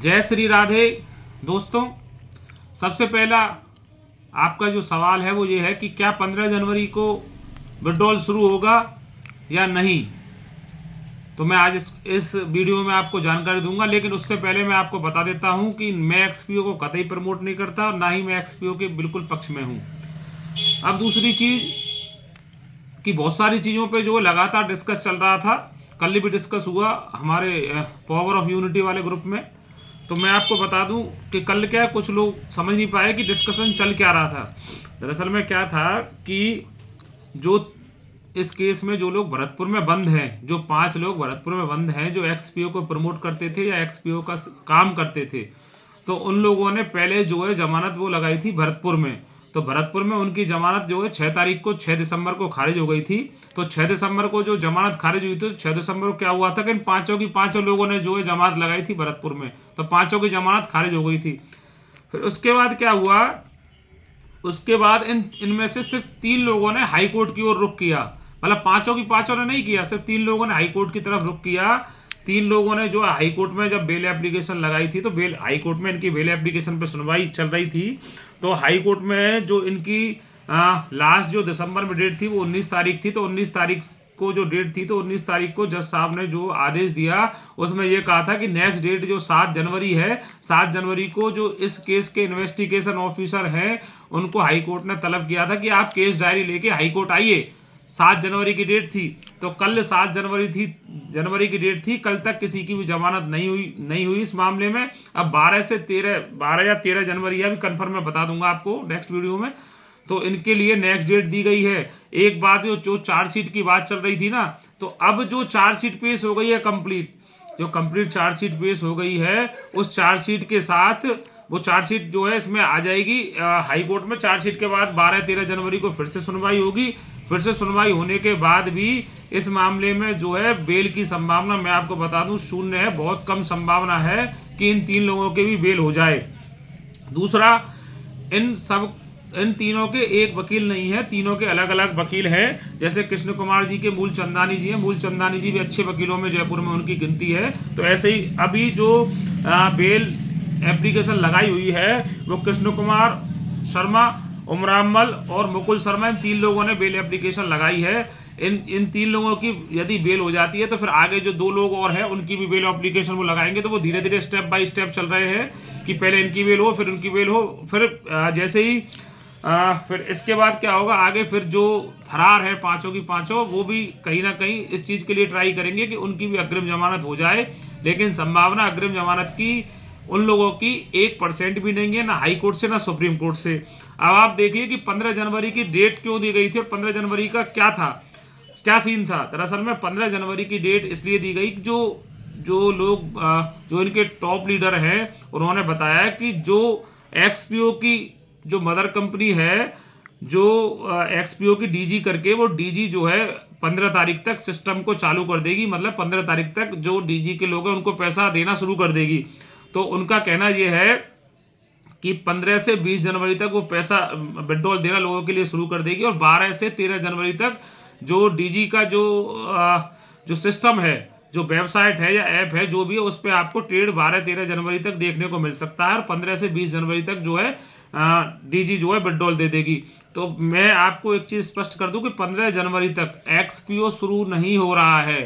जय श्री राधे। दोस्तों, सबसे पहला आपका जो सवाल है वो ये है कि क्या 15 जनवरी को विड्रॉल शुरू होगा या नहीं। तो मैं आज इस वीडियो में आपको जानकारी दूंगा, लेकिन उससे पहले मैं आपको बता देता हूं कि मैं एक्सपीओ को कतई प्रमोट नहीं करता और ना ही मैं एक्सपीओ के बिल्कुल पक्ष में हूं। अब दूसरी चीज कि बहुत सारी चीज़ों पे जो लगातार डिस्कस चल रहा था, कल भी डिस्कस हुआ हमारे पावर ऑफ यूनिटी वाले ग्रुप में। तो मैं आपको बता दूं कि कल क्या कुछ लोग समझ नहीं पाए कि डिस्कशन चल क्या रहा था। दरअसल में क्या था कि जो इस केस में जो लोग भरतपुर में बंद हैं, जो 5 लोग भरतपुर में बंद हैं, जो एक्सपीओ को प्रमोट करते थे या एक्सपीओ का काम करते थे, तो उन लोगों ने पहले जो है जमानत वो लगाई थी भरतपुर में। तो भरतपुर में उनकी जमानत जो है 6 तारीख को 6 दिसंबर को खारिज हो गई थी। तो 6 दिसंबर को जो जमानत खारिज हुई थी, तो 6 दिसंबर को क्या हुआ था कि इन पांचों की पांचों लोगों ने जो है जमानत लगाई थी भरतपुर में, तो पांचों की जमानत खारिज हो गई थी। फिर उसके बाद क्या हुआ, उसके बाद इनमें से सिर्फ 3 लोगों ने हाई कोर्ट की ओर रुख किया। मतलब पांचों की पांचों ने नहीं किया, सिर्फ 3 लोगों ने हाई कोर्ट की तरफ रुख किया। 3 लोगों ने जो हाई कोर्ट में जब बेल एप्लीकेशन लगाई थी, तो बेल हाई कोर्ट में इनकी बेल एप्लीकेशन पे सुनवाई चल रही थी। तो हाई कोर्ट में जो इनकी लास्ट जो दिसंबर में डेट थी वो 19 तारीख थी। तो 19 तारीख को जो डेट थी, तो 19 तारीख को जज साहब ने जो आदेश दिया उसमें ये कहा था कि नेक्स्ट डेट जो 7 जनवरी है, 7 जनवरी को जो इस केस के इन्वेस्टिगेशन ऑफिसर हैं उनको हाई कोर्ट ने तलब किया था कि आप केस डायरी लेके हाई कोर्ट आइए। 7 जनवरी की डेट थी, तो कल 7 जनवरी की डेट थी। कल तक किसी की भी जमानत नहीं हुई इस मामले में। अब 12 या 13 जनवरी अभी कंफर्म मैं बता दूंगा आपको नेक्स्ट वीडियो में। तो इनके लिए नेक्स्ट डेट दी गई है। एक बात जो चार्जशीट की बात चल रही थी ना, तो अब जो चार्जशीट पेश हो गई है जो कंप्लीट चार्जशीट पेश हो गई है, उस चार्जशीट के साथ वो चार्जशीट जो है इसमें आ जाएगी हाई कोर्ट में। चार्जशीट के बाद 12-13 जनवरी को फिर से सुनवाई होगी। फिर से सुनवाई होने के बाद भी इस मामले में जो है बेल की संभावना मैं आपको बता दूं शून्य है। बहुत कम संभावना है कि इन 3 लोगों के भी बेल हो जाए। दूसरा, इन तीनों के एक वकील नहीं है, तीनों के अलग अलग वकील हैं। जैसे कृष्ण कुमार जी के मूल चंदानी जी हैं, मूल चंदानी जी भी अच्छे वकीलों में जयपुर में उनकी गिनती है। तो ऐसे ही अभी जो बेल एप्लीकेशन लगाई हुई है वो कृष्ण कुमार शर्मा, उमरामल और मुकुल शर्मा, इन 3 लोगों ने बेल एप्लीकेशन लगाई है। इन 3 लोगों की यदि बेल हो जाती है तो फिर आगे जो 2 लोग और हैं उनकी भी बेल एप्लीकेशन वो लगाएंगे। तो वो धीरे धीरे स्टेप बाय स्टेप चल रहे हैं कि पहले इनकी बेल हो, फिर उनकी बेल हो, फिर जैसे ही फिर इसके बाद क्या होगा आगे, फिर जो फरार है पांचों की पांचों, वो भी कहीं ना कहीं इस चीज के लिए ट्राई करेंगे कि उनकी भी अग्रिम जमानत हो जाए। लेकिन संभावना अग्रिम जमानत की उन लोगों की 1% भी नहीं है, ना हाई कोर्ट से ना सुप्रीम कोर्ट से। अब आप देखिए कि 15 जनवरी की डेट क्यों दी गई थी और 15 जनवरी का क्या सीन था। दरअसल में 15 जनवरी की डेट इसलिए दी गई, जो लोग जो इनके टॉप लीडर हैं उन्होंने बताया कि जो एक्सपीओ की जो मदर कंपनी है, जो एक्सपीओ की डीजी करके, वो डीजी जो है 15 तारीख तक सिस्टम को चालू कर देगी। मतलब 15 तारीख तक जो डीजी के लोग हैं उनको पैसा देना शुरू कर देगी। तो उनका कहना यह है कि 15 से 20 जनवरी तक वो पैसा विड्रॉल देना लोगों के लिए शुरू कर देगी, और 12 से 13 जनवरी तक जो डीजी का जो सिस्टम है, जो वेबसाइट है या ऐप है, जो भी है, उस पर आपको ट्रेड 12-13 जनवरी तक देखने को मिल सकता है, और 15 से 20 जनवरी तक जो है डीजी जो है विड्रॉल दे देगी। तो मैं आपको एक चीज स्पष्ट कर दूं कि 15 जनवरी तक एक्सपीओ शुरू नहीं हो रहा है।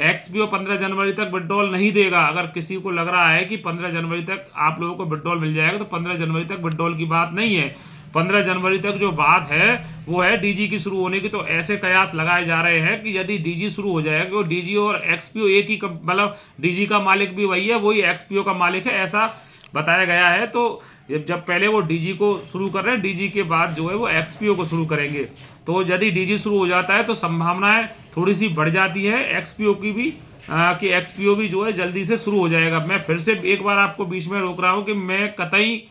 एक्सपीओ 15 जनवरी तक विड्रॉल नहीं देगा। अगर किसी को लग रहा है कि 15 जनवरी तक आप लोगों को विड्रॉल मिल जाएगा, तो 15 जनवरी तक विड्रॉल की बात नहीं है। 15 जनवरी तक जो बात है वो है डीजी की शुरू होने की। तो ऐसे कयास लगाए जा रहे हैं कि यदि डीजी शुरू हो जाएगा, तो डीजी और एक्सपीओ एक ही, मतलब डीजी का मालिक भी वही है, वही एक्सपीओ का मालिक है, ऐसा बताया गया है। तो जब पहले वो डीजी को शुरू कर रहे हैं, डीजी के बाद जो है वो एक्सपीओ को शुरू करेंगे। तो यदि डीजी शुरू हो जाता है तो संभावनाएं थोड़ी सी बढ़ जाती है एक्सपीओ की भी, कि एक्सपीओ भी जो है जल्दी से शुरू हो जाएगा। मैं फिर से एक बार आपको बीच में रोक रहा हूं कि मैं कतई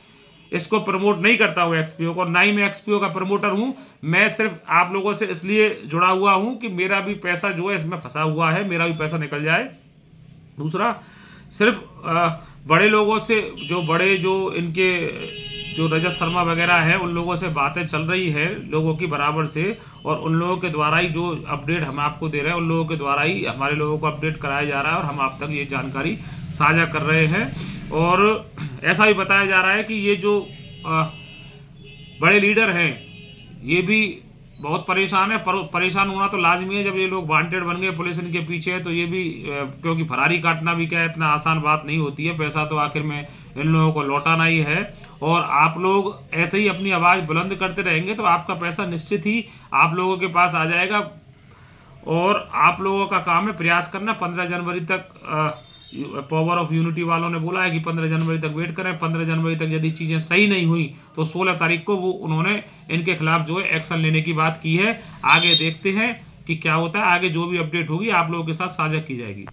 इसको प्रमोट नहीं करता हूं एक्सपीओ को, ना ही मैं एक्सपीओ का प्रमोटर हूं। मैं सिर्फ आप लोगों से इसलिए जुड़ा हुआ हूं कि मेरा भी पैसा जो है इसमें फंसा हुआ है, मेरा भी पैसा निकल जाए। दूसरा, सिर्फ बड़े लोगों से, जो इनके जो रजत शर्मा वगैरह है, उन लोगों से बातें चल रही है लोगों की बराबर से, और उन लोगों के द्वारा ही जो अपडेट हम आपको दे रहे हैं, उन लोगों के द्वारा ही हमारे लोगों को अपडेट कराया जा रहा है, और हम आप तक ये जानकारी साझा कर रहे हैं। और ऐसा भी बताया जा रहा है कि ये जो बड़े लीडर हैं ये भी बहुत परेशान है। परेशान होना तो लाजमी है, जब ये लोग वांटेड बन गए, पुलिस इनके पीछे है, तो ये भी क्योंकि फरारी काटना भी क्या है, इतना आसान बात नहीं होती है। पैसा तो आखिर में इन लोगों को लौटाना ही है, और आप लोग ऐसे ही अपनी आवाज़ बुलंद करते रहेंगे तो आपका पैसा निश्चित ही आप लोगों के पास आ जाएगा। और आप लोगों का काम है प्रयास करना। 15 जनवरी तक पावर ऑफ यूनिटी वालों ने बोला है कि 15 जनवरी तक वेट करें। 15 जनवरी तक यदि चीज़ें सही नहीं हुई तो 16 तारीख को वो उन्होंने इनके खिलाफ जो है एक्शन लेने की बात की है। आगे देखते हैं कि क्या होता है। आगे जो भी अपडेट होगी आप लोगों के साथ साझा की जाएगी।